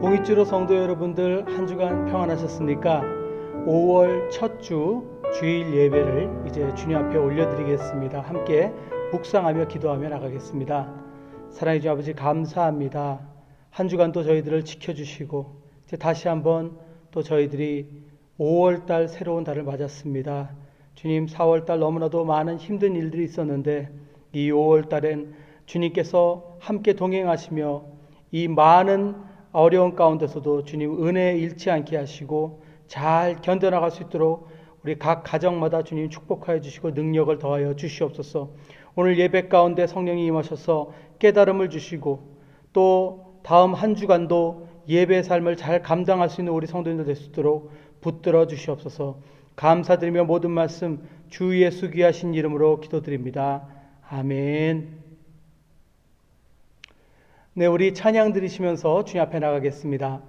공익주로 성도 여러분들 한 주간 평안하셨습니까? 5월 첫 주 주일 예배를 이제 주님 앞에 올려드리겠습니다. 함께 묵상하며 기도하며 나가겠습니다. 사랑해 주님 아버지 감사합니다. 한 주간도 저희들을 지켜주시고 이제 다시 한번 또 저희들이 5월달 새로운 달을 맞았습니다. 주님 4월달 너무나도 많은 힘든 일들이 있었는데 이 5월달엔 주님께서 함께 동행하시며 이 많은 어려운 가운데서도 주님 은혜 잃지 않게 하시고 잘 견뎌나갈 수 있도록 우리 각 가정마다 주님 축복하여 주시고 능력을 더하여 주시옵소서. 오늘 예배 가운데 성령이 임하셔서 깨달음을 주시고 또 다음 한 주간도 예배 삶을 잘 감당할 수 있는 우리 성도님들 될 수 있도록 붙들어 주시옵소서. 감사드리며 모든 말씀 주 예수 귀하신 이름으로 기도드립니다. 아멘. 네, 우리 찬양 들으시면서 주님 앞에 나가겠습니다.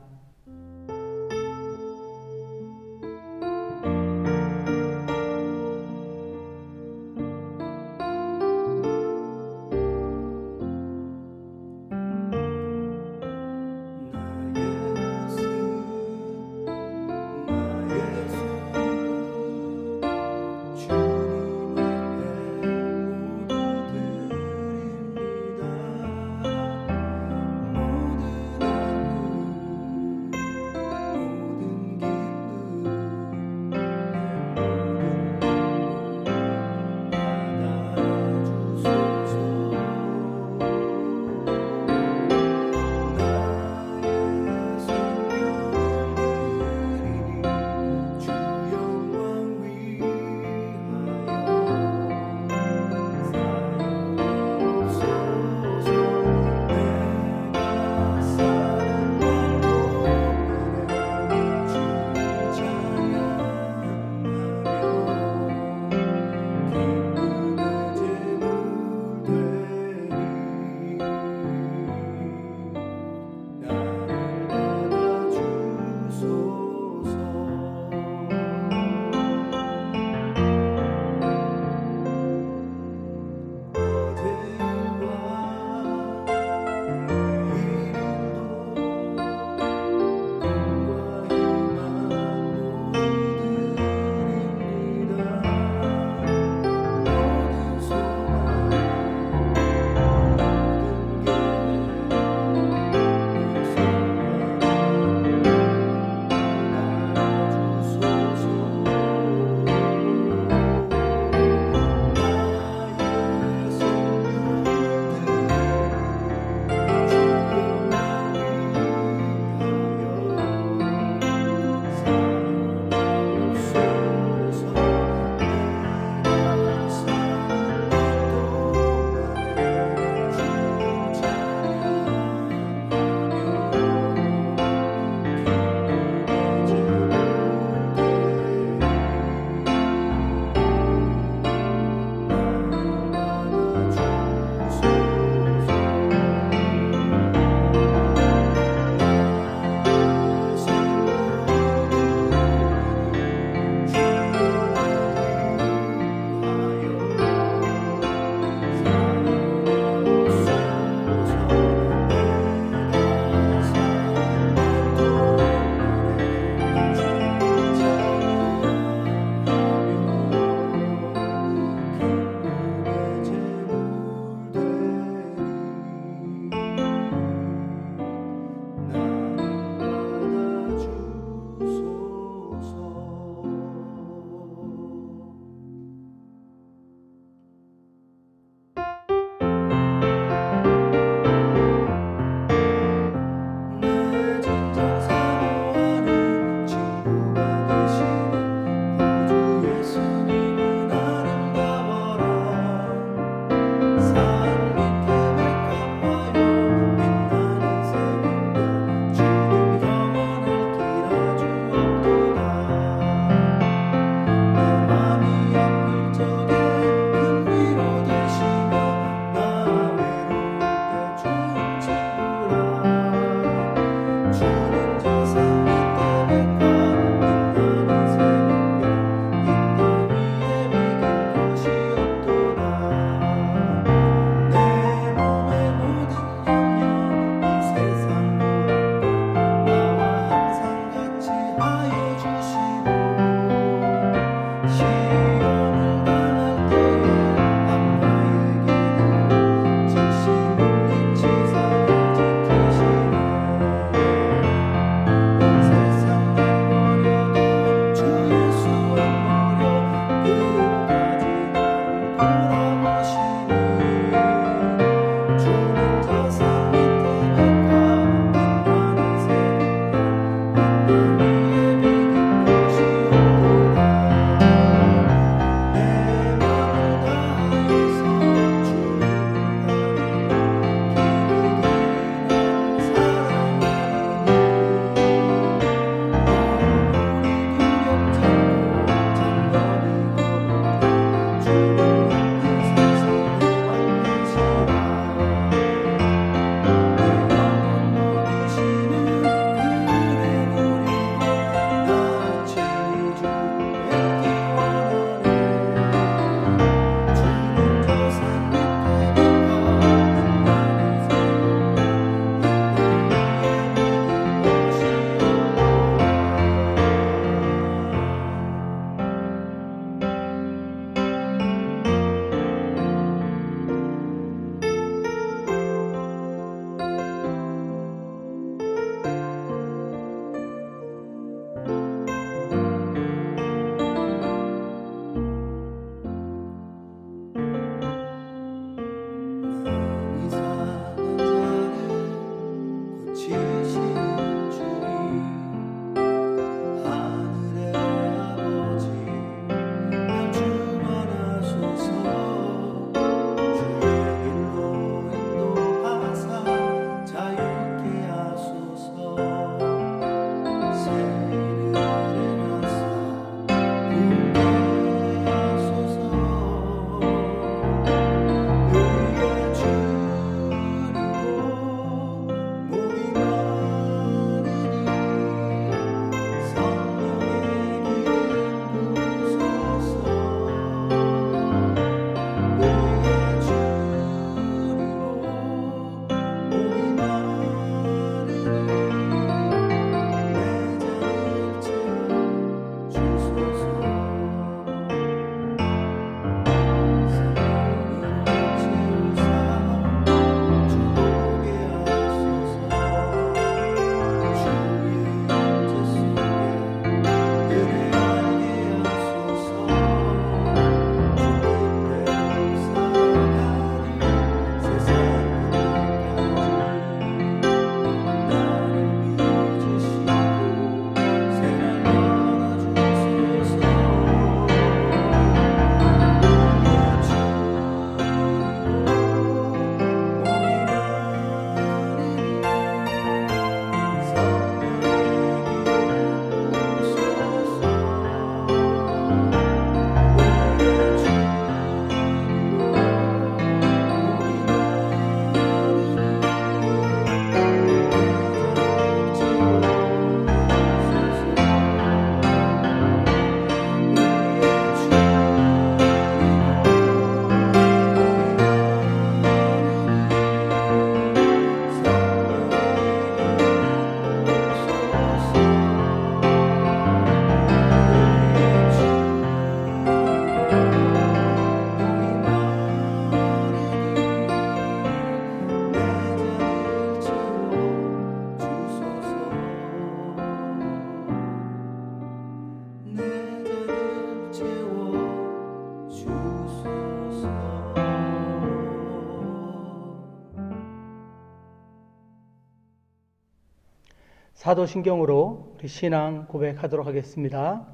사도신경으로 우리 신앙 고백하도록 하겠습니다.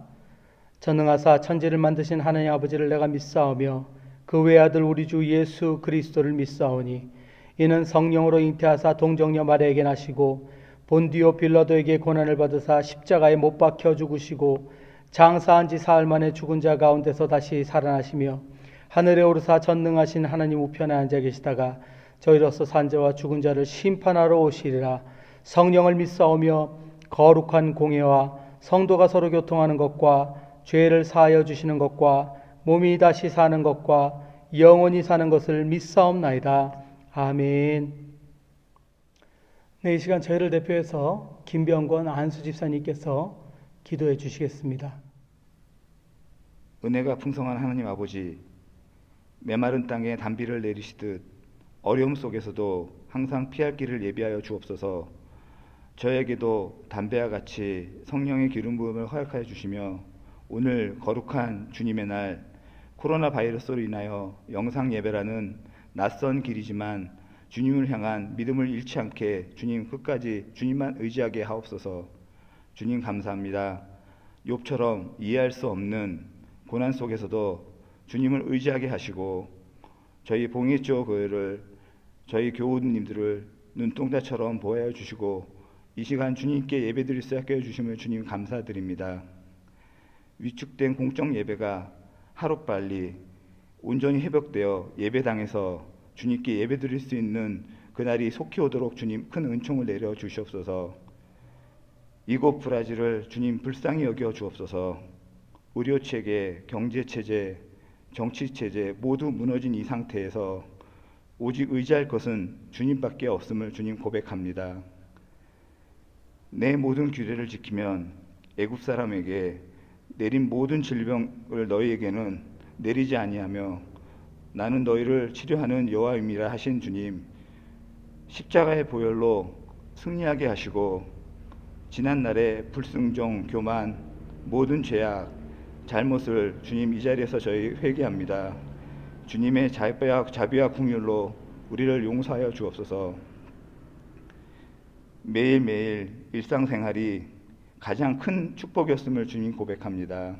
전능하사 천지를 만드신 하나님 아버지를 내가 믿사오며 그 외아들 우리 주 예수 그리스도를 믿사오니 이는 성령으로 잉태하사 동정녀 마리아에게 나시고 본디오 빌라도에게 고난을 받으사 십자가에 못 박혀 죽으시고 장사한 지 사흘 만에 죽은 자 가운데서 다시 살아나시며 하늘에 오르사 전능하신 하나님 우편에 앉아 계시다가 저희로서 산자와 죽은 자를 심판하러 오시리라. 성령을 믿사오며 거룩한 공예와 성도가 서로 교통하는 것과 죄를 사하여 주시는 것과 몸이 다시 사는 것과 영원히 사는 것을 믿사옵나이다. 아멘. 네, 이 시간 저희를 대표해서 김병권 안수 집사님께서 기도해 주시겠습니다. 은혜가 풍성한 하나님 아버지, 메마른 땅에 단비를 내리시듯 어려움 속에서도 항상 피할 길을 예비하여 주옵소서. 저에게도 담배와 같이 성령의 기름 부음을 허락하여 주시며 오늘 거룩한 주님의 날 코로나 바이러스로 인하여 영상 예배라는 낯선 길이지만 주님을 향한 믿음을 잃지 않게 주님 끝까지 주님만 의지하게 하옵소서. 주님 감사합니다. 욥처럼 이해할 수 없는 고난 속에서도 주님을 의지하게 하시고 저희 봉해조 교회를 저희 교우님들을 눈동자처럼 보호하여 주시고 이 시간 주님께 예배드릴 수 있게 해주심을 주님 감사드립니다. 위축된 공적 예배가 하루빨리 온전히 회복되어 예배당에서 주님께 예배드릴 수 있는 그날이 속히 오도록 주님 큰 은총을 내려 주시옵소서. 이곳 브라질을 주님 불쌍히 여겨 주옵소서. 의료체계, 경제체제, 정치체제 모두 무너진 이 상태에서 오직 의지할 것은 주님밖에 없음을 주님 고백합니다. 내 모든 규례를 지키면 애굽 사람에게 내린 모든 질병을 너희에게는 내리지 아니하며 나는 너희를 치료하는 여호와임이라 하신 주님, 십자가의 보혈로 승리하게 하시고 지난날의 불순종, 교만, 모든 죄악, 잘못을 주님 이 자리에서 저희 회개합니다. 주님의 자비와 긍휼로 우리를 용서하여 주옵소서. 매일매일 일상생활이 가장 큰 축복이었음을 주님 고백합니다.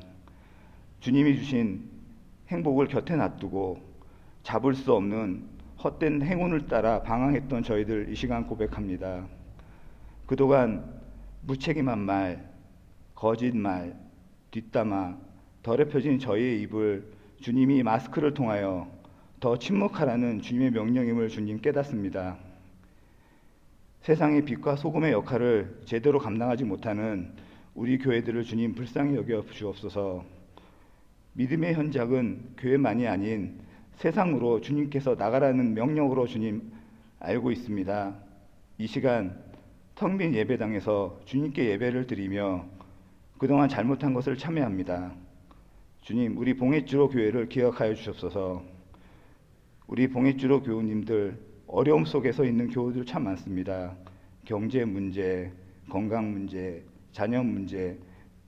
주님이 주신 행복을 곁에 놔두고 잡을 수 없는 헛된 행운을 따라 방황했던 저희들 이 시간 고백합니다. 그동안 무책임한 말, 거짓말, 뒷담화, 더럽혀진 저희의 입을 주님이 마스크를 통하여 더 침묵하라는 주님의 명령임을 주님 깨닫습니다. 세상의 빛과 소금의 역할을 제대로 감당하지 못하는 우리 교회들을 주님 불쌍히 여겨 주옵소서. 믿음의 현장은 교회만이 아닌 세상으로 주님께서 나가라는 명령으로 주님 알고 있습니다. 이 시간 텅 빈 예배당에서 주님께 예배를 드리며 그동안 잘못한 것을 참회합니다. 주님, 우리 봉해주로 교회를 기억하여 주옵소서. 우리 봉해주로 교우님들 어려움 속에서 있는 교우들 참 많습니다. 경제 문제, 건강 문제, 자녀 문제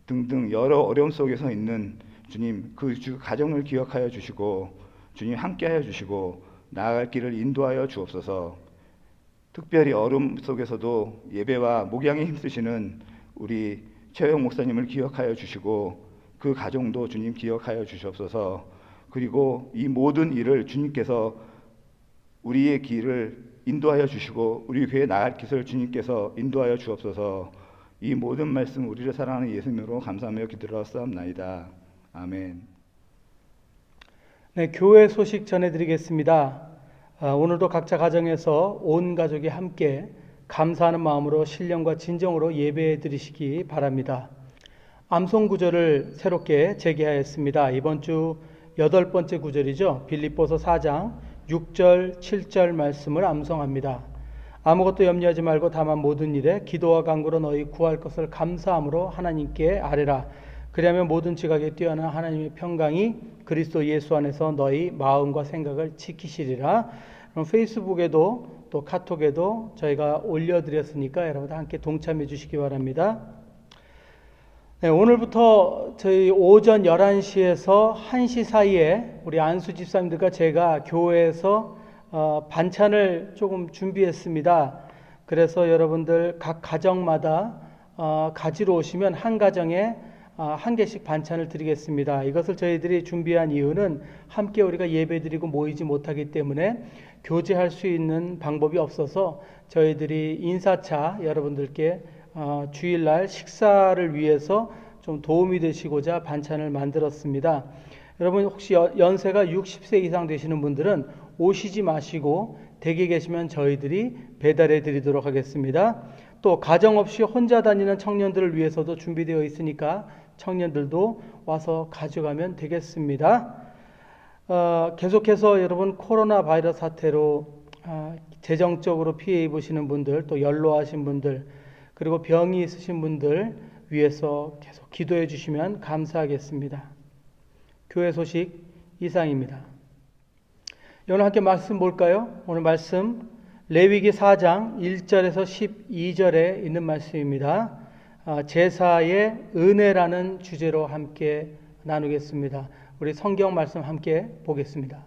등등 여러 어려움 속에서 있는 주님, 그 가정을 기억하여 주시고 주님 함께하여 주시고 나아갈 길을 인도하여 주옵소서. 특별히 어려움 속에서도 예배와 목양에 힘쓰시는 우리 최영 목사님을 기억하여 주시고 그 가정도 주님 기억하여 주시옵소서. 그리고 이 모든 일을 주님께서 우리의 길을 인도하여 주시고 우리 교회 나갈 길을 주님께서 인도하여 주옵소서. 이 모든 말씀 우리를 사랑하는 예수님으로 감사하며 기도하옵나이다. 아멘. 네, 교회 소식 전해드리겠습니다. 오늘도 각자 가정에서 온 가족이 함께 감사하는 마음으로 신령과 진정으로 예배해 드리시기 바랍니다. 암송 구절을 새롭게 재개하였습니다. 이번 주 8번째 구절이죠. 빌립보서 4장 6절, 7절 말씀을 암송합니다. 아무것도 염려하지 말고 다만 모든 일에 기도와 간구로 너희 구할 것을 감사함으로 하나님께 아뢰라. 그리하면 모든 지각에 뛰어난 하나님의 평강이 그리스도 예수 안에서 너희 마음과 생각을 지키시리라. 그럼 페이스북에도 또 카톡에도 저희가 올려드렸으니까 여러분 함께 동참해 주시기 바랍니다. 네, 오늘부터 저희 오전 11시에서 1시 사이에 우리 안수 집사님들과 제가 교회에서 반찬을 조금 준비했습니다. 그래서 여러분들 각 가정마다 가지러 오시면 한 가정에 한 개씩 반찬을 드리겠습니다. 이것을 저희들이 준비한 이유는 함께 우리가 예배드리고 모이지 못하기 때문에 교제할 수 있는 방법이 없어서 저희들이 인사차 여러분들께 주일날 식사를 위해서 좀 도움이 되시고자 반찬을 만들었습니다. 여러분 혹시 연세가 60세 이상 되시는 분들은 오시지 마시고 댁에 계시면 저희들이 배달해 드리도록 하겠습니다. 또 가정 없이 혼자 다니는 청년들을 위해서도 준비되어 있으니까 청년들도 와서 가져가면 되겠습니다. 계속해서 여러분 코로나 바이러스 사태로 재정적으로 피해 입으시는 분들, 또 연로하신 분들, 그리고 병이 있으신 분들 위해서 계속 기도해 주시면 감사하겠습니다. 교회 소식 이상입니다. 오늘 함께 말씀 볼까요? 오늘 말씀 레위기 4장 1절에서 12절에 있는 말씀입니다. 제사의 은혜라는 주제로 함께 나누겠습니다. 우리 성경 말씀 함께 보겠습니다.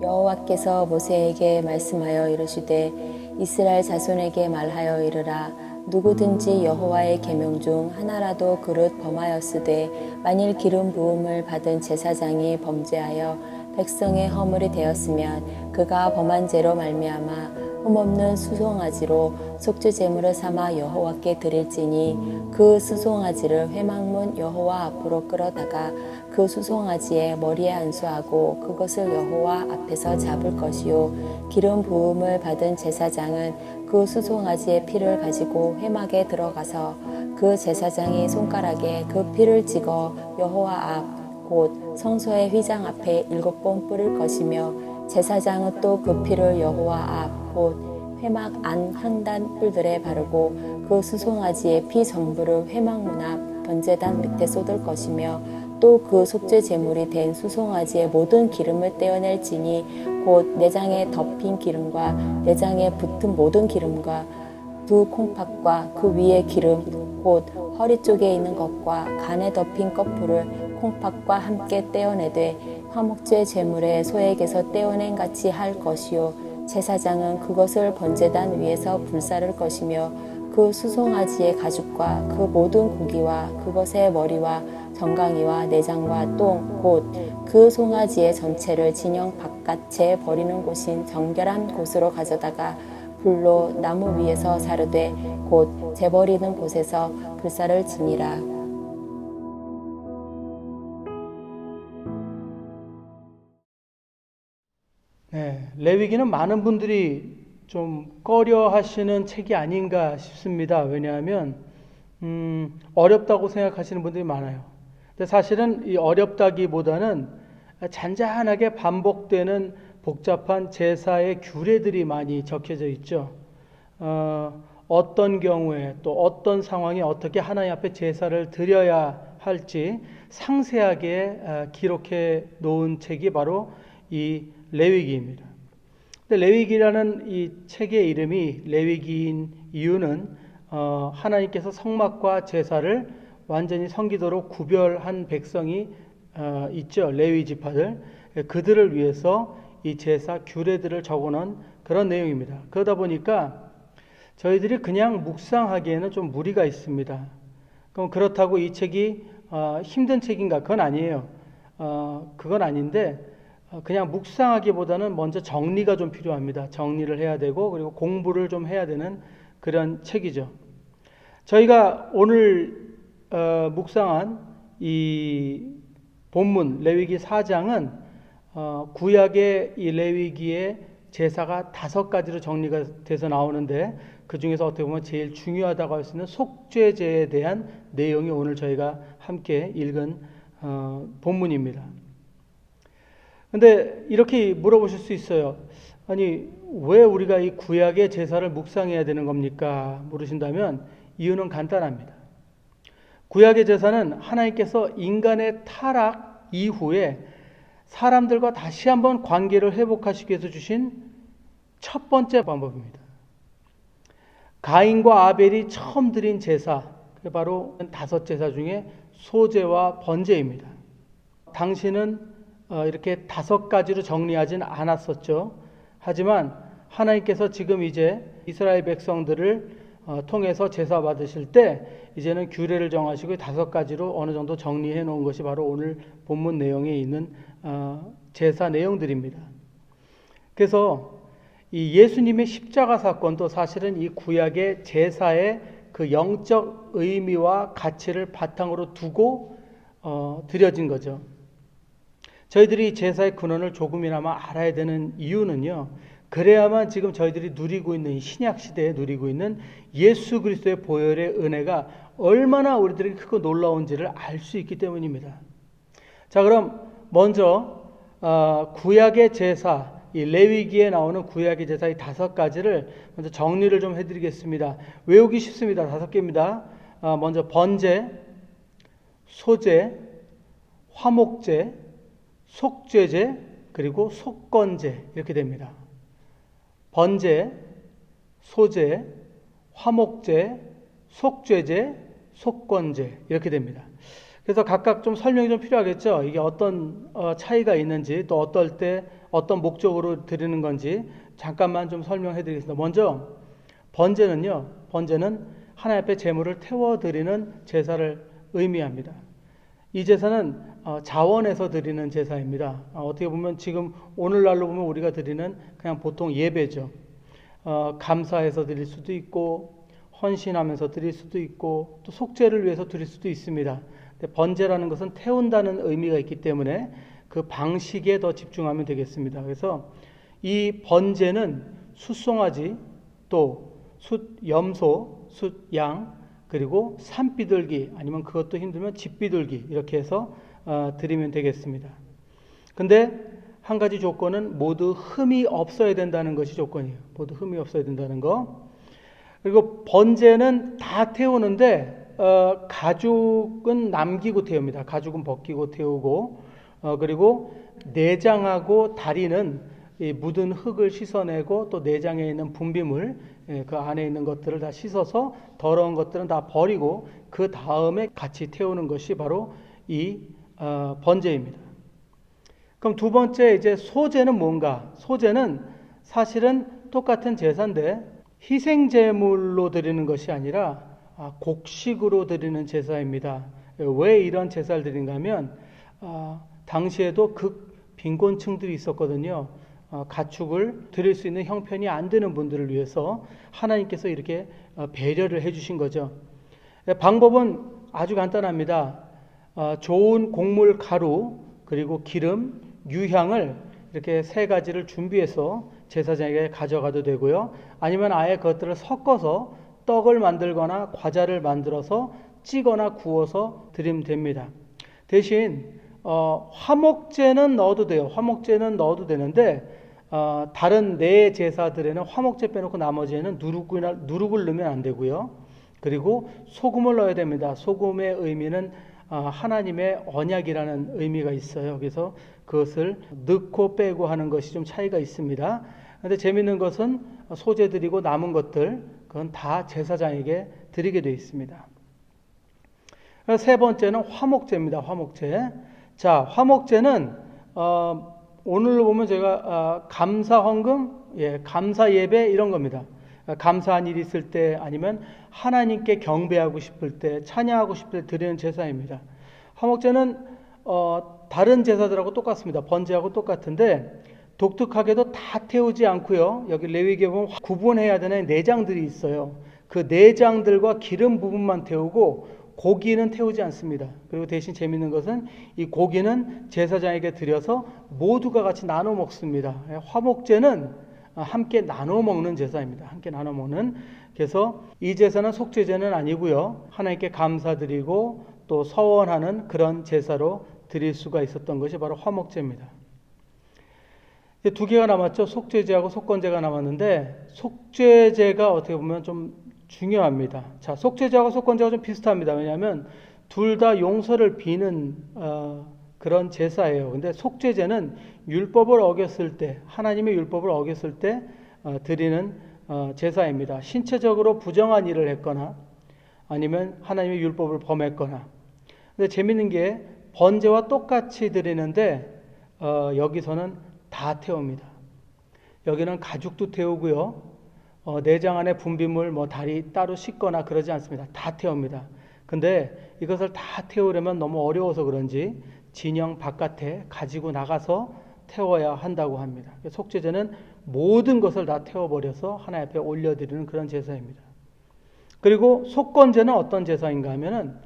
여호와께서 모세에게 말씀하여 이르시되 이스라엘 자손에게 말하여 이르라. 누구든지 여호와의 계명 중 하나라도 그릇 범하였으되 만일 기름 부음을 받은 제사장이 범죄하여 백성의 허물이 되었으면 그가 범한 죄로 말미암아 흠없는 수송아지로 속죄 제물을 삼아 여호와께 드릴지니 그 수송아지를 회막문 여호와 앞으로 끌어다가 그 수송아지의 머리에 안수하고 그것을 여호와 앞에서 잡을 것이요 기름 부음을 받은 제사장은 그 수송아지의 피를 가지고 회막에 들어가서 그 제사장이 손가락에 그 피를 찍어 여호와 앞 곧 성소의 휘장 앞에 7번 뿌릴 것이며 제사장은 또 그 피를 여호와 앞 곧 회막 안 향단 뿔들에 바르고 그 수송아지의 피 전부를 회막문 앞 번제단 밑에 쏟을 것이며 또 그 속죄 제물이 된 수송아지의 모든 기름을 떼어낼지니 곧 내장에 덮인 기름과 내장에 붙은 모든 기름과 두 콩팥과 그 위에 기름 곧 허리 쪽에 있는 것과 간에 덮인 거풀을 콩팥과 함께 떼어내되 화목제 제물의 소액에서 떼어낸 같이 할 것이요 제사장은 그것을 번제단 위에서 불사를 것이며 그 수송아지의 가죽과 그 모든 고기와 그것의 머리와 정강이와 내장과 똥 곧 그 송아지의 전체를 진영 바깥에 버리는 곳인 정결한 곳으로 가져다가 불로 나무 위에서 사르되 곧 재버리는 곳에서 불사를 지니라. 네, 레위기는 많은 분들이 좀 꺼려 하시는 책이 아닌가 싶습니다. 왜냐하면 어렵다고 생각하시는 분들이 많아요. 근데 사실은 이 어렵다기보다는 잔잔하게 반복되는 복잡한 제사의 규례들이 많이 적혀져 있죠. 어떤 경우에 또 어떤 상황에 어떻게 하나님 앞에 제사를 드려야 할지 상세하게 기록해 놓은 책이 바로 이 레위기입니다. 근데 레위기라는 이 책의 이름이 레위기인 이유는 하나님께서 성막과 제사를 완전히 성기도로 구별한 백성이 있죠. 레위 지파들. 그들을 위해서 이 제사 규례들을 적어놓은 그런 내용입니다. 그러다 보니까 저희들이 그냥 묵상하기에는 좀 무리가 있습니다. 그럼 그렇다고 이 책이 힘든 책인가? 그건 아니에요. 그건 아닌데 그냥 묵상하기보다는 먼저 정리가 좀 필요합니다. 정리를 해야 되고 그리고 공부를 좀 해야 되는 그런 책이죠. 저희가 오늘 묵상한 이 본문 레위기 4장은 구약의 이 레위기의 제사가 5가지로 정리가 돼서 나오는데 그 중에서 어떻게 보면 제일 중요하다고 할 수 있는 속죄제에 대한 내용이 오늘 저희가 함께 읽은 본문입니다. 근데 이렇게 물어보실 수 있어요. 아니, 왜 우리가 이 구약의 제사를 묵상해야 되는 겁니까? 물으신다면 이유는 간단합니다. 구약의 제사는 하나님께서 인간의 타락 이후에 사람들과 다시 한번 관계를 회복하시기 위해서 주신 첫 번째 방법입니다. 가인과 아벨이 처음 드린 제사, 그게 바로 5제사 중에 소제와 번제입니다. 당시는 이렇게 5가지로 정리하진 않았었죠. 하지만 하나님께서 지금 이제 이스라엘 백성들을 통해서 제사 받으실 때 이제는 규례를 정하시고 5가지로 어느 정도 정리해 놓은 것이 바로 오늘 본문 내용에 있는 제사 내용들입니다. 그래서 이 예수님의 십자가 사건도 사실은 이 구약의 제사의 그 영적 의미와 가치를 바탕으로 두고 드려진 거죠. 저희들이 제사의 근원을 조금이나마 알아야 되는 이유는요, 그래야만 지금 저희들이 누리고 있는 이 신약 시대에 누리고 있는 예수 그리스도의 보혈의 은혜가 얼마나 우리들에게 크고 놀라운지를 알 수 있기 때문입니다. 자, 그럼 먼저 구약의 제사, 이 레위기에 나오는 구약의 제사 이 5가지를 먼저 정리를 좀 해드리겠습니다. 외우기 쉽습니다. 5개입니다. 먼저 번제, 소제, 화목제, 속죄제, 그리고 속건제 이렇게 됩니다. 번제, 소제, 화목제, 속죄제, 속건제 이렇게 됩니다. 그래서 각각 좀 설명이 좀 필요하겠죠. 이게 어떤 차이가 있는지, 또 어떨 때 어떤 목적으로 드리는 건지 잠깐만 좀 설명해 드리겠습니다. 먼저 번제는요, 번제는 하나님 앞에 제물을 태워 드리는 제사를 의미합니다. 이 제사는 자원에서 드리는 제사입니다. 어떻게 보면 지금 오늘날로 보면 우리가 드리는 그냥 보통 예배죠. 감사해서 드릴 수도 있고 헌신하면서 드릴 수도 있고 또 속죄를 위해서 드릴 수도 있습니다. 근데 번제라는 것은 태운다는 의미가 있기 때문에 그 방식에 더 집중하면 되겠습니다. 그래서 이 번제는 숫송아지, 또 숫염소, 숫양, 그리고 산비둘기, 아니면 그것도 힘들면 집비둘기 이렇게 해서 드리면 되겠습니다. 근데 한 가지 조건은 모두 흠이 없어야 된다는 것이 조건이에요. 모두 흠이 없어야 된다는 거. 그리고 번제는 다 태우는데 가죽은 남기고 태웁니다. 가죽은 벗기고 태우고 그리고 내장하고 다리는 이 묻은 흙을 씻어내고 또 내장에 있는 분비물, 그 안에 있는 것들을 다 씻어서 더러운 것들은 다 버리고 그 다음에 같이 태우는 것이 바로 이 번제입니다. 그럼 두 번째 이제 소제는 뭔가? 소제는 사실은 똑같은 제사인데 희생제물로 드리는 것이 아니라 곡식으로 드리는 제사입니다. 왜 이런 제사를 드린가 하면 당시에도 극빈곤층들이 있었거든요. 가축을 드릴 수 있는 형편이 안 되는 분들을 위해서 하나님께서 이렇게 배려를 해주신 거죠. 방법은 아주 간단합니다. 좋은 곡물 가루, 그리고 기름, 유향을 이렇게 3가지를 준비해서 제사장에게 가져가도 되고요. 아니면 아예 그것들을 섞어서 떡을 만들거나 과자를 만들어서 찌거나 구워서 드리면 됩니다. 대신 화목제는 넣어도 돼요. 화목제는 넣어도 되는데 다른 네 제사들에는 화목제 빼놓고 나머지에는 누룩을 넣으면 안 되고요. 그리고 소금을 넣어야 됩니다. 소금의 의미는 하나님의 언약이라는 의미가 있어요. 그래서 그것을 넣고 빼고 하는 것이 좀 차이가 있습니다. 그런데 재미있는 것은 소제 드리고 남은 것들 그건 다 제사장에게 드리게 되어 있습니다. 세 번째는 화목제입니다. 화목제. 자, 화목제는 오늘로 보면 제가 감사 헌금, 감사 예배 이런 겁니다. 감사한 일이 있을 때 아니면 하나님께 경배하고 싶을 때, 찬양하고 싶을 때 드리는 제사입니다. 화목제는 다른 제사들하고 똑같습니다. 번제하고 똑같은데 독특하게도 다 태우지 않고요. 여기 레위기에 보면 구분해야 되는 내장들이 있어요. 그 내장들과 기름 부분만 태우고 고기는 태우지 않습니다. 그리고 대신 재밌는 것은 이 고기는 제사장에게 드려서 모두가 같이 나눠 먹습니다. 화목제는 함께 나눠 먹는 제사입니다. 함께 나눠 먹는. 그래서 이 제사는 속죄제는 아니고요. 하나님께 감사드리고 또 서원하는 그런 제사로 드릴 수가 있었던 것이 바로 화목제입니다. 이제 2개가 남았죠. 속죄제하고 속건제가 남았는데 속죄제가 어떻게 보면 좀 중요합니다. 자, 속죄제하고 속건제가 좀 비슷합니다. 왜냐하면 둘 다 용서를 비는 그런 제사예요. 근데 속죄제는 율법을 어겼을 때, 하나님의 율법을 어겼을 때 드리는 제사입니다. 신체적으로 부정한 일을 했거나 아니면 하나님의 율법을 범했거나. 근데 재밌는 게 번제와 똑같이 드리는데 여기서는 다 태웁니다. 여기는 가죽도 태우고요. 내장 안에 분비물 다리 따로 씻거나 그러지 않습니다. 다 태웁니다. 근데 이것을 다 태우려면 너무 어려워서 그런지 진영 바깥에 가지고 나가서 태워야 한다고 합니다. 속죄제는 모든 것을 다 태워버려서 하나님 앞에 올려드리는 그런 제사입니다. 그리고 속건제는 어떤 제사인가 하면은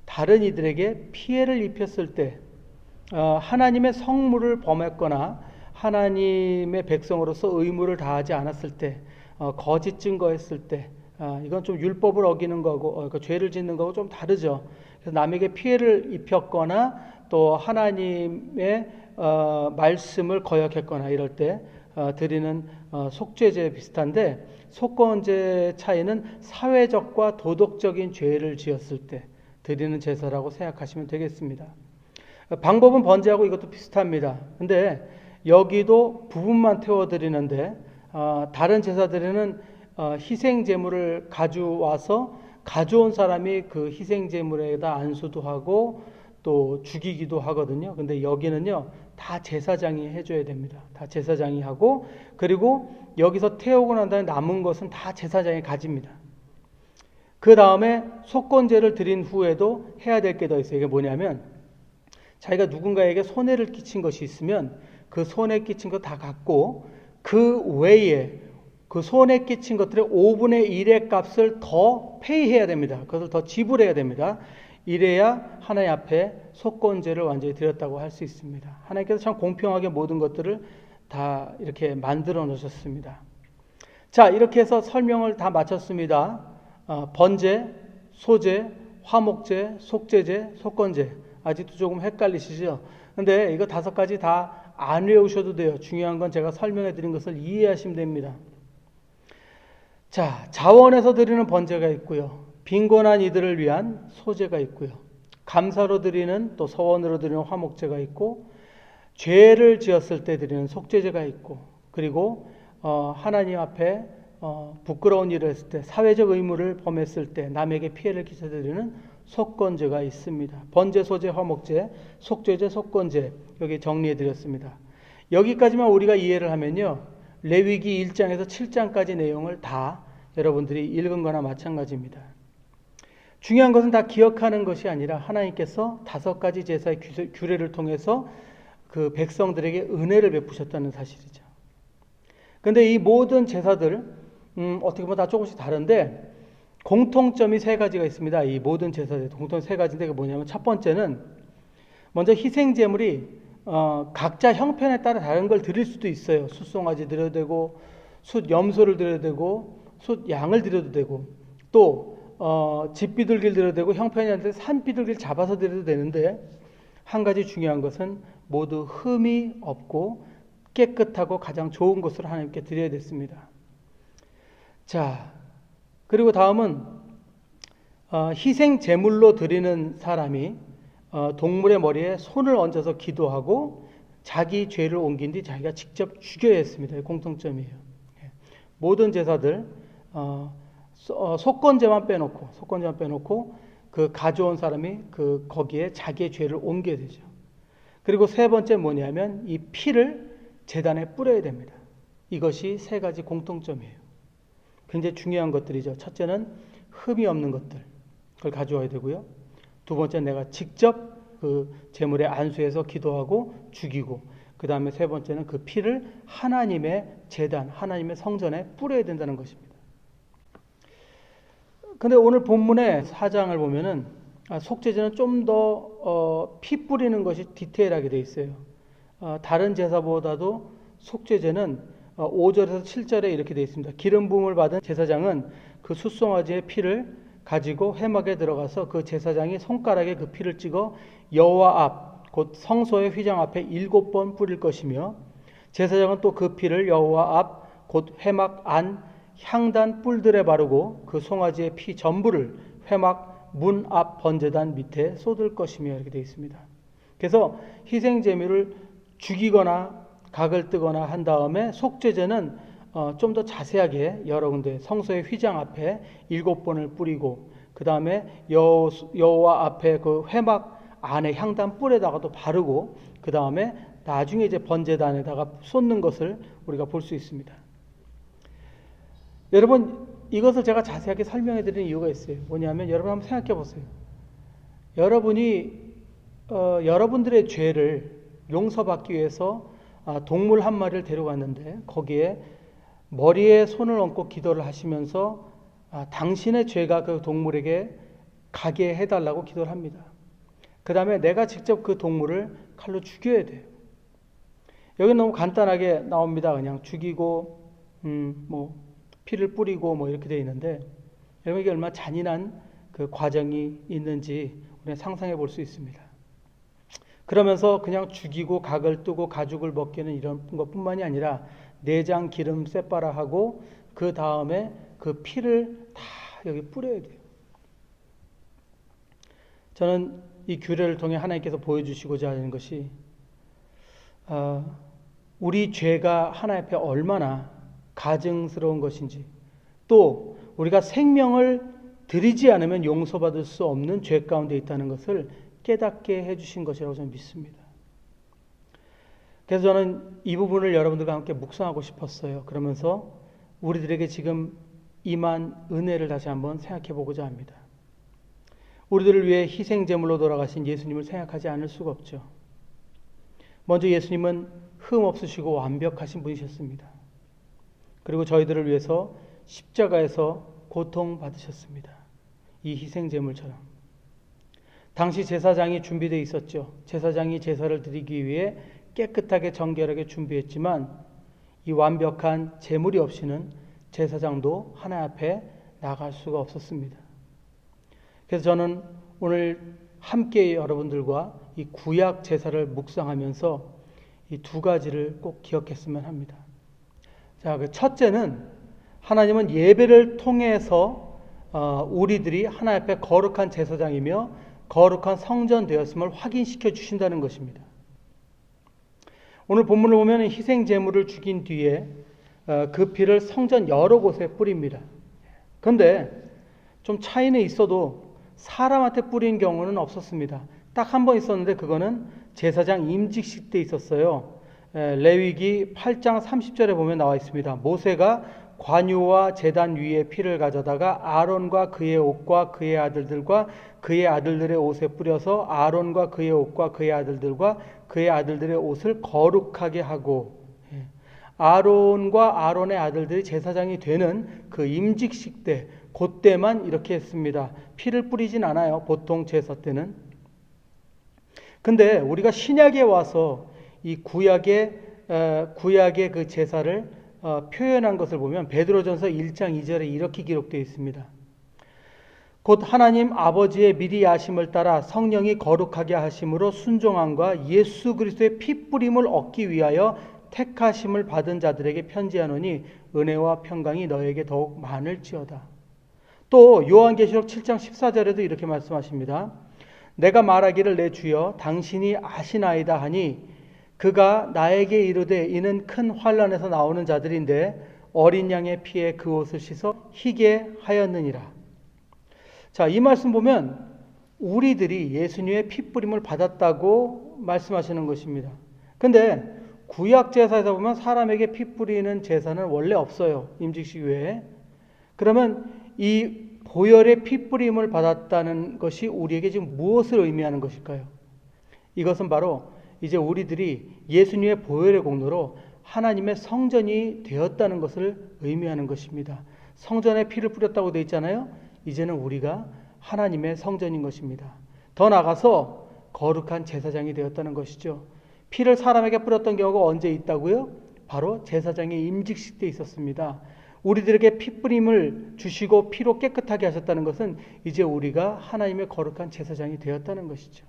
다른 이들에게 피해를 입혔을 때 하나님의 성물을 범했거나 하나님의 백성으로서 의무를 다하지 않았을 때 거짓 증거했을 때 이건 좀 율법을 어기는 거고 죄를 짓는 거고 좀 다르죠. 그래서 남에게 피해를 입혔거나 또 하나님의 말씀을 거역했거나 이럴 때 드리는 속죄제 비슷한데 속건제 차이는 사회적과 도덕적인 죄를 지었을 때 드리는 제사라고 생각하시면 되겠습니다. 방법은 번제하고 이것도 비슷합니다. 근데 여기도 부분만 태워드리는데 다른 제사들에는 희생 제물을 가져와서 가져온 사람이 그 희생 제물에다 안수도 하고 또 죽이기도 하거든요. 근데 여기는요 다 제사장이 해줘야 됩니다. 다 제사장이 하고 그리고 여기서 태우고 난 다음에 남은 것은 다 제사장이 가집니다. 그 다음에 속건제를 드린 후에도 해야 될 게 더 있어요. 이게 뭐냐면 자기가 누군가에게 손해를 끼친 것이 있으면 그 손해 끼친 거 다 갖고 그 외에 그 손해 끼친 것들의 5분의 1의 값을 더 페이해야 됩니다. 그것을 더 지불해야 됩니다. 이래야 하나님 앞에 속건제를 완전히 드렸다고 할 수 있습니다. 하나님께서 참 공평하게 모든 것들을 다 이렇게 만들어 놓으셨습니다. 자, 이렇게 해서 설명을 다 마쳤습니다. 번제, 소제, 화목제, 속죄제, 속건제. 아직도 조금 헷갈리시죠? 근데 이거 5가지 다 안 외우셔도 돼요. 중요한 건 제가 설명해 드린 것을 이해하시면 됩니다. 자, 자원에서 드리는 번제가 있고요. 빈곤한 이들을 위한 소제가 있고요. 감사로 드리는 또 서원으로 드리는 화목제가 있고 죄를 지었을 때 드리는 속죄제가 있고 그리고 하나님 앞에 부끄러운 일을 했을 때 사회적 의무를 범했을 때 남에게 피해를 끼쳐드리는 속건제가 있습니다. 번제, 소제, 화목제, 속죄제, 속건제 여기 정리해 드렸습니다. 여기까지만 우리가 이해를 하면요. 레위기 1장에서 7장까지 내용을 다 여러분들이 읽은 거나 마찬가지입니다. 중요한 것은 다 기억하는 것이 아니라 하나님께서 5가지 제사의 규례를 통해서 그 백성들에게 은혜를 베푸셨다는 사실이죠. 그런데 이 모든 제사들 어떻게 보면 다 조금씩 다른데 공통점이 3가지가 있습니다. 이 모든 제사들 공통 3가지인데 그게 뭐냐면 첫 번째는 먼저 희생 제물이 각자 형편에 따라 다른 걸 드릴 수도 있어요. 숫송아지 드려도 되고 숫 염소를 드려도 되고 숫 양을 드려도 되고 또 집비둘기를 드려도 되고 형편이 안 돼서 산비둘기를 잡아서 드려도 되는데 한 가지 중요한 것은 모두 흠이 없고 깨끗하고 가장 좋은 것으로 하나님께 드려야 됐습니다. 자, 그리고 다음은 희생 제물로 드리는 사람이 동물의 머리에 손을 얹어서 기도하고 자기 죄를 옮긴 뒤 자기가 직접 죽여야 했습니다. 공통점이에요. 모든 제사들 속건제만 빼놓고 그 가져온 사람이 거기에 자기의 죄를 옮겨야 되죠. 그리고 3번째 뭐냐면 이 피를 제단에 뿌려야 됩니다. 이것이 3가지 공통점이에요. 굉장히 중요한 것들이죠. 첫째는 흠이 없는 것들, 그걸 가져와야 되고요. 2번째는 내가 직접 그 제물에 안수해서 기도하고 죽이고, 그 다음에 3번째는 그 피를 하나님의 제단, 하나님의 성전에 뿌려야 된다는 것입니다. 근데 오늘 본문의 4장을 보면은 속죄제는 좀 더 피 뿌리는 것이 디테일하게 되어 있어요. 다른 제사보다도 속죄제는 5절에서 7절에 이렇게 되어 있습니다. 기름 부음을 받은 제사장은 그 숫송아지의 피를 가지고 회막에 들어가서 그 제사장이 손가락에 그 피를 찍어 여호와 앞, 곧 성소의 휘장 앞에 7번 뿌릴 것이며 제사장은 또 그 피를 여호와 앞, 곧 회막 안 향단 뿔들에 바르고 그 송아지의 피 전부를 회막 문 앞 번제단 밑에 쏟을 것이며 이렇게 되어 있습니다. 그래서 희생 제물을 죽이거나 각을 뜨거나 한 다음에 속죄제는 좀 더 자세하게 여러 군데 성소의 휘장 앞에 7번을 뿌리고 그 다음에 여호와 앞에 그 회막 안에 향단 뿔에다가도 바르고 그 다음에 나중에 이제 번제단에다가 쏟는 것을 우리가 볼 수 있습니다. 여러분, 이것을 제가 자세하게 설명해 드리는 이유가 있어요. 뭐냐면 여러분 한번 생각해 보세요. 여러분이 여러분들의 죄를 용서받기 위해서 동물 한 마리를 데려갔는데 거기에 머리에 손을 얹고 기도를 하시면서 당신의 죄가 그 동물에게 가게 해달라고 기도를 합니다. 그 다음에 내가 직접 그 동물을 칼로 죽여야 돼요. 여기 너무 간단하게 나옵니다. 그냥 죽이고 피를 뿌리고 이렇게 되어 있는데 여러분 이게 얼마나 잔인한 그 과정이 있는지 우리가 상상해 볼 수 있습니다. 그러면서 그냥 죽이고 각을 뜨고 가죽을 벗기는 이런 것뿐만이 아니라 내장 기름 쌔빠라하고 그 다음에 그 피를 다 여기 뿌려야 돼요. 저는 이 규례를 통해 하나님께서 보여주시고자 하는 것이 우리 죄가 하나님 앞에 얼마나 가증스러운 것인지, 또 우리가 생명을 드리지 않으면 용서받을 수 없는 죄 가운데 있다는 것을 깨닫게 해주신 것이라고 저는 믿습니다. 그래서 저는 이 부분을 여러분들과 함께 묵상하고 싶었어요. 그러면서 우리들에게 지금 임한 은혜를 다시 한번 생각해 보고자 합니다. 우리들을 위해 희생제물로 돌아가신 예수님을 생각하지 않을 수가 없죠. 먼저 예수님은 흠 없으시고 완벽하신 분이셨습니다. 그리고 저희들을 위해서 십자가에서 고통받으셨습니다. 이 희생제물처럼. 당시 제사장이 준비되어 있었죠. 제사장이 제사를 드리기 위해 깨끗하게 정결하게 준비했지만 이 완벽한 제물이 없이는 제사장도 하나님 앞에 나갈 수가 없었습니다. 그래서 저는 오늘 함께 여러분들과 이 구약 제사를 묵상하면서 이 두 가지를 꼭 기억했으면 합니다. 자, 그 첫째는 하나님은 예배를 통해서 우리들이 하나님 앞에 거룩한 제사장이며 거룩한 성전 되었음을 확인시켜 주신다는 것입니다. 오늘 본문을 보면 희생 제물을 죽인 뒤에 그 피를 성전 여러 곳에 뿌립니다. 그런데 좀 차이는 있어도 사람한테 뿌린 경우는 없었습니다. 딱 한 번 있었는데 그거는 제사장 임직식 때 있었어요. 레위기 8장 30절에 보면 나와 있습니다. 모세가 관유와 제단 위에 피를 가져다가 아론과 그의 옷과 그의 아들들과 그의 아들들의 옷에 뿌려서 아론과 그의 옷과 그의 아들들과 그의 아들들의 옷을 거룩하게 하고, 아론과 아론의 아들들이 제사장이 되는 그 임직식 때, 그때만 이렇게 했습니다. 피를 뿌리진 않아요. 보통 제사 때는. 근데 우리가 신약에 와서 이 구약의 그 제사를 표현한 것을 보면 베드로전서 1장 2절에 이렇게 기록되어 있습니다. 곧 하나님 아버지의 미리 아심을 따라 성령이 거룩하게 하심으로 순종함과 예수 그리스도의 피 뿌림을 얻기 위하여 택하심을 받은 자들에게 편지하노니 은혜와 평강이 너에게 더욱 많을지어다. 또 요한계시록 7장 14절에도 이렇게 말씀하십니다. 내가 말하기를 내 주여 당신이 아시나이다 하니 그가 나에게 이르되 이는 큰 환난에서 나오는 자들인데 어린 양의 피에 그 옷을 씻어 희게 하였느니라. 자, 이 말씀 보면 우리들이 예수님의 피 뿌림을 받았다고 말씀하시는 것입니다. 근데 구약 제사에서 보면 사람에게 피 뿌리는 제사는 원래 없어요. 임직식 외에. 그러면 이 보혈의 피 뿌림을 받았다는 것이 우리에게 지금 무엇을 의미하는 것일까요? 이것은 바로 이제 우리들이 예수님의 보혈의 공로로 하나님의 성전이 되었다는 것을 의미하는 것입니다. 성전에 피를 뿌렸다고 되어 있잖아요. 이제는 우리가 하나님의 성전인 것입니다. 더 나아가서 거룩한 제사장이 되었다는 것이죠. 피를 사람에게 뿌렸던 경우가 언제 있다고요? 바로 제사장의 임직식 때 있었습니다. 우리들에게 피 뿌림을 주시고 피로 깨끗하게 하셨다는 것은 이제 우리가 하나님의 거룩한 제사장이 되었다는 것이죠.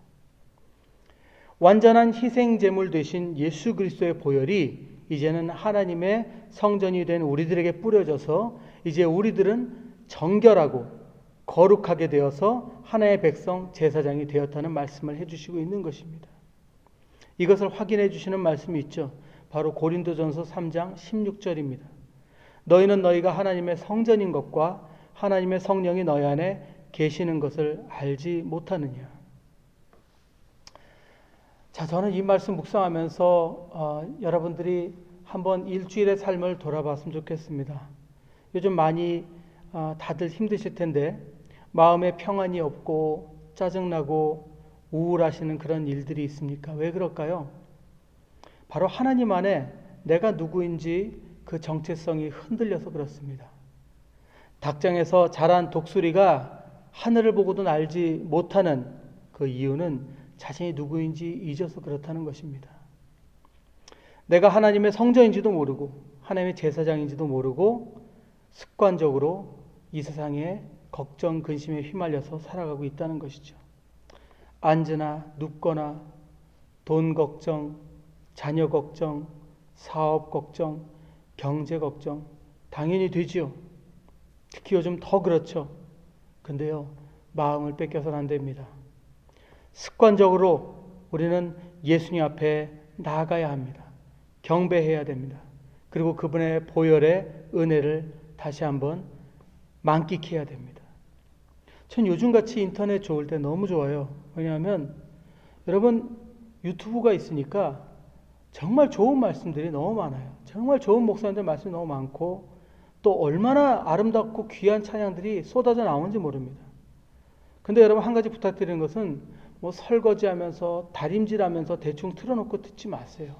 완전한 희생 제물 되신 예수 그리스도의 보혈이 이제는 하나님의 성전이 된 우리들에게 뿌려져서 이제 우리들은 정결하고 거룩하게 되어서 하나님의 백성 제사장이 되었다는 말씀을 해주시고 있는 것입니다. 이것을 확인해 주시는 말씀이 있죠. 바로 고린도전서 3장 16절입니다. 너희는 너희가 하나님의 성전인 것과 하나님의 성령이 너희 안에 계시는 것을 알지 못하느냐. 자, 저는 이 말씀 묵상하면서 여러분들이 한번 일주일의 삶을 돌아봤으면 좋겠습니다. 요즘 많이 다들 힘드실 텐데 마음에 평안이 없고 짜증나고 우울하시는 그런 일들이 있습니까? 왜 그럴까요? 바로 하나님 안에 내가 누구인지 그 정체성이 흔들려서 그렇습니다. 닭장에서 자란 독수리가 하늘을 보고도 날지 못하는 그 이유는 자신이 누구인지 잊어서 그렇다는 것입니다. 내가 하나님의 성전인지도 모르고 하나님의 제사장인지도 모르고 습관적으로 이 세상에 걱정, 근심에 휘말려서 살아가고 있다는 것이죠. 앉으나 눕거나 돈 걱정, 자녀 걱정, 사업 걱정, 경제 걱정 당연히 되지요. 특히 요즘 더 그렇죠. 근데요, 마음을 뺏겨서는 안 됩니다. 습관적으로 우리는 예수님 앞에 나아가야 합니다. 경배해야 됩니다. 그리고 그분의 보혈의 은혜를 다시 한번 만끽해야 됩니다. 전 요즘같이 인터넷 좋을 때 너무 좋아요. 왜냐하면 여러분 유튜브가 있으니까 정말 좋은 말씀들이 너무 많아요. 정말 좋은 목사님들 말씀이 너무 많고 또 얼마나 아름답고 귀한 찬양들이 쏟아져 나오는지 모릅니다. 근데 여러분 한 가지 부탁드리는 것은 뭐 설거지하면서 다림질하면서 대충 틀어놓고 듣지 마세요.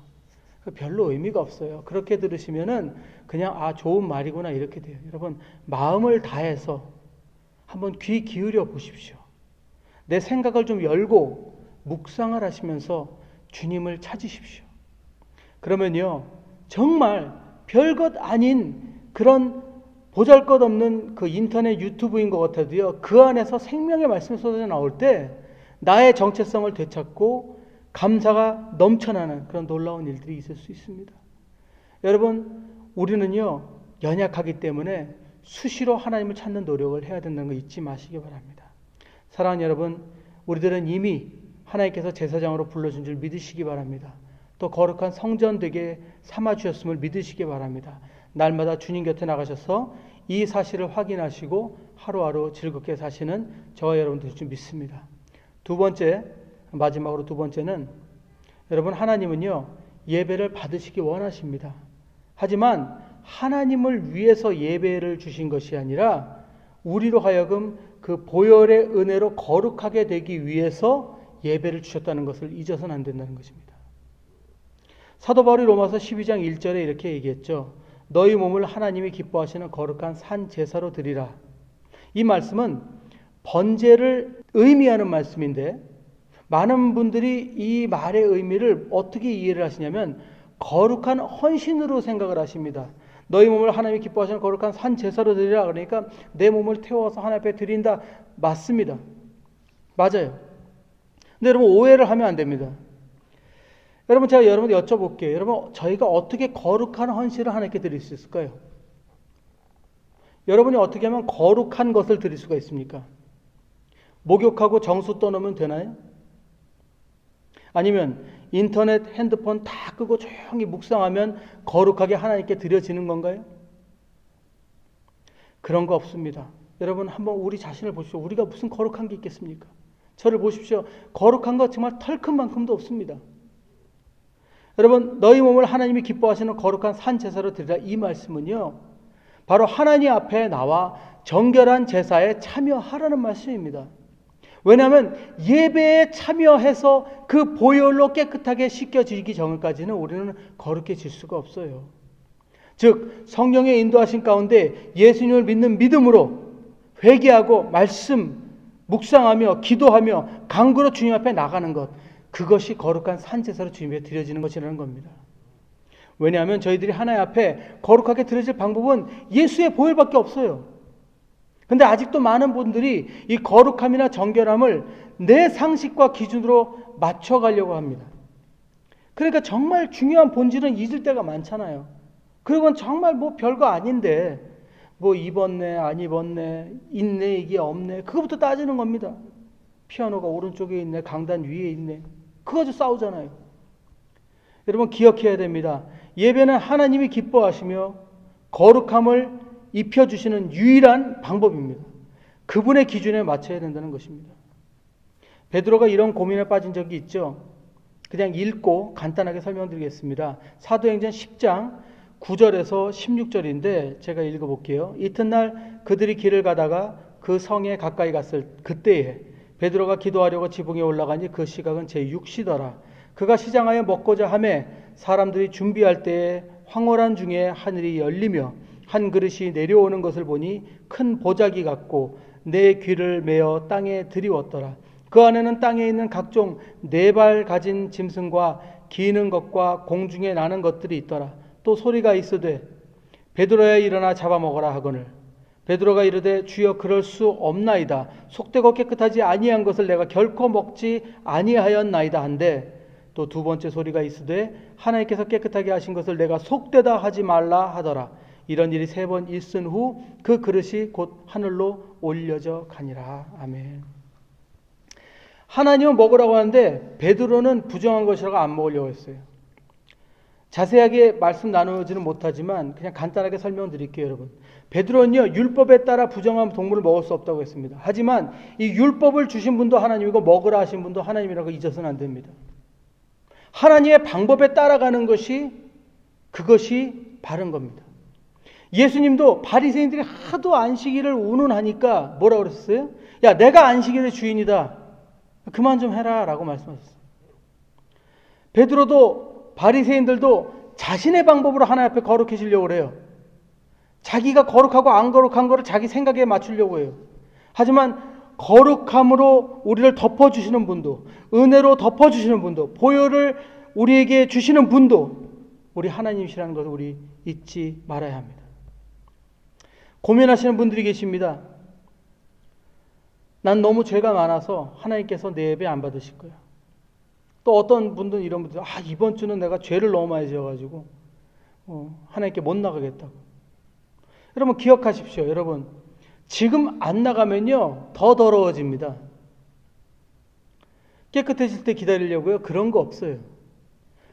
별로 의미가 없어요. 그렇게 들으시면은 그냥 좋은 말이구나 이렇게 돼요. 여러분 마음을 다해서 한번 귀 기울여 보십시오. 내 생각을 좀 열고 묵상을 하시면서 주님을 찾으십시오. 그러면요 정말 별것 아닌 그런 보잘것없는 그 인터넷 유튜브인 것 같아도요 그 안에서 생명의 말씀이 쏟아져 나올 때 나의 정체성을 되찾고 감사가 넘쳐나는 그런 놀라운 일들이 있을 수 있습니다. 여러분 우리는요 연약하기 때문에 수시로 하나님을 찾는 노력을 해야 된다는 거 잊지 마시기 바랍니다. 사랑하는 여러분, 우리들은 이미 하나님께서 제사장으로 불러준 줄 믿으시기 바랍니다. 또 거룩한 성전 되게 삼아주셨음을 믿으시기 바랍니다. 날마다 주님 곁에 나가셔서 이 사실을 확인하시고 하루하루 즐겁게 사시는 저와 여러분들 줄 믿습니다. 두 번째, 마지막으로 두 번째는 여러분 하나님은요 예배를 받으시기 원하십니다. 하지만 하나님을 위해서 예배를 주신 것이 아니라 우리로 하여금 그 보혈의 은혜로 거룩하게 되기 위해서 예배를 주셨다는 것을 잊어서는 안 된다는 것입니다. 사도 바울이 로마서 12장 1절에 이렇게 얘기했죠. 너희 몸을 하나님이 기뻐하시는 거룩한 산 제사로 드리라. 이 말씀은 번제를 의미하는 말씀인데 많은 분들이 이 말의 의미를 어떻게 이해를 하시냐면 거룩한 헌신으로 생각을 하십니다. 너희 몸을 하나님이 기뻐하시는 거룩한 산 제사로 드리라. 그러니까 내 몸을 태워서 하나님 앞에 드린다. 맞습니다. 맞아요. 근데 여러분 오해를 하면 안 됩니다. 여러분 제가 여러분께 여쭤볼게요. 여러분 저희가 어떻게 거룩한 헌신을 하나님께 드릴 수 있을까요? 여러분이 어떻게 하면 거룩한 것을 드릴 수가 있습니까? 목욕하고 정수 떠놓으면 되나요? 아니면 인터넷, 핸드폰 다 끄고 조용히 묵상하면 거룩하게 하나님께 드려지는 건가요? 그런 거 없습니다. 여러분 한번 우리 자신을 보십시오. 우리가 무슨 거룩한 게 있겠습니까? 저를 보십시오. 거룩한 거 정말 털큰만큼도 없습니다. 여러분 너희 몸을 하나님이 기뻐하시는 거룩한 산 제사로 드리라. 이 말씀은요 바로 하나님 앞에 나와 정결한 제사에 참여하라는 말씀입니다. 왜냐하면 예배에 참여해서 그 보혈로 깨끗하게 씻겨지기 전까지는 우리는 거룩해질 수가 없어요. 즉 성령의 인도하신 가운데 예수님을 믿는 믿음으로 회개하고 말씀 묵상하며 기도하며 간구로 주님 앞에 나가는 것, 그것이 거룩한 산제사로 주님 앞에 드려지는 것이라는 겁니다. 왜냐하면 저희들이 하나님 앞에 거룩하게 드려질 방법은 예수의 보혈밖에 없어요. 근데 아직도 많은 분들이 이 거룩함이나 정결함을 내 상식과 기준으로 맞춰가려고 합니다. 그러니까 정말 중요한 본질은 잊을 때가 많잖아요. 그리고 정말 뭐 별거 아닌데 뭐 입었네 안 입었네 있네 이게 없네 그거부터 따지는 겁니다. 피아노가 오른쪽에 있네 강단 위에 있네 그거 가지고 싸우잖아요. 여러분 기억해야 됩니다. 예배는 하나님이 기뻐하시며 거룩함을 입혀주시는 유일한 방법입니다. 그분의 기준에 맞춰야 된다는 것입니다. 베드로가 이런 고민에 빠진 적이 있죠. 그냥 읽고 간단하게 설명드리겠습니다. 사도행전 10장 9절에서 16절인데 제가 읽어볼게요. 이튿날 그들이 길을 가다가 그 성에 가까이 갔을 그때에 베드로가 기도하려고 지붕에 올라가니 그 시각은 제6시더라. 그가 시장하여 먹고자 하매 사람들이 준비할 때에 황홀한 중에 하늘이 열리며 한 그릇이 내려오는 것을 보니 큰 보자기 같고 내 귀를 메어 땅에 들이웠더라. 그 안에는 땅에 있는 각종 4발 가진 짐승과 기는 것과 공중에 나는 것들이 있더라. 또 소리가 있으되 베드로야 일어나 잡아먹어라 하거늘 베드로가 이르되 주여 그럴 수 없나이다. 속되고 깨끗하지 아니한 것을 내가 결코 먹지 아니하였나이다 한데 또 두 번째 소리가 있으되 하나님께서 깨끗하게 하신 것을 내가 속되다 하지 말라 하더라. 이런 일이 3번 있은 후 그 그릇이 곧 하늘로 올려져 가니라. 아멘. 하나님은 먹으라고 하는데 베드로는 부정한 것이라고 안 먹으려고 했어요. 자세하게 말씀 나누지는 못하지만 그냥 간단하게 설명드릴게요, 여러분. 베드로는요, 율법에 따라 부정한 동물을 먹을 수 없다고 했습니다. 하지만 이 율법을 주신 분도 하나님이고 먹으라 하신 분도 하나님이라고 잊어서는 안 됩니다. 하나님의 방법에 따라가는 것이 그것이 바른 겁니다. 예수님도 바리새인들이 하도 안식일을 운운하니까 뭐라고 그랬어요? 야, 내가 안식일의 주인이다. 그만 좀 해라 라고 말씀하셨어요. 베드로도 바리새인들도 자신의 방법으로 하나님 앞에 거룩해지려고 그래요. 자기가 거룩하고 안 거룩한 거를 자기 생각에 맞추려고 해요. 하지만 거룩함으로 우리를 덮어주시는 분도, 은혜로 덮어주시는 분도, 보혈을 우리에게 주시는 분도 우리 하나님이시라는 것을 우리 잊지 말아야 합니다. 고민하시는 분들이 계십니다. 난 너무 죄가 많아서 하나님께서 내 예배 안 받으실 거야. 또 어떤 분들은 이런 분들, 이번 주는 내가 죄를 너무 많이 지어가지고 하나님께 못 나가겠다고. 여러분 기억하십시오. 여러분 지금 안 나가면요 더 더러워집니다. 깨끗해질 때 기다리려고요? 그런 거 없어요.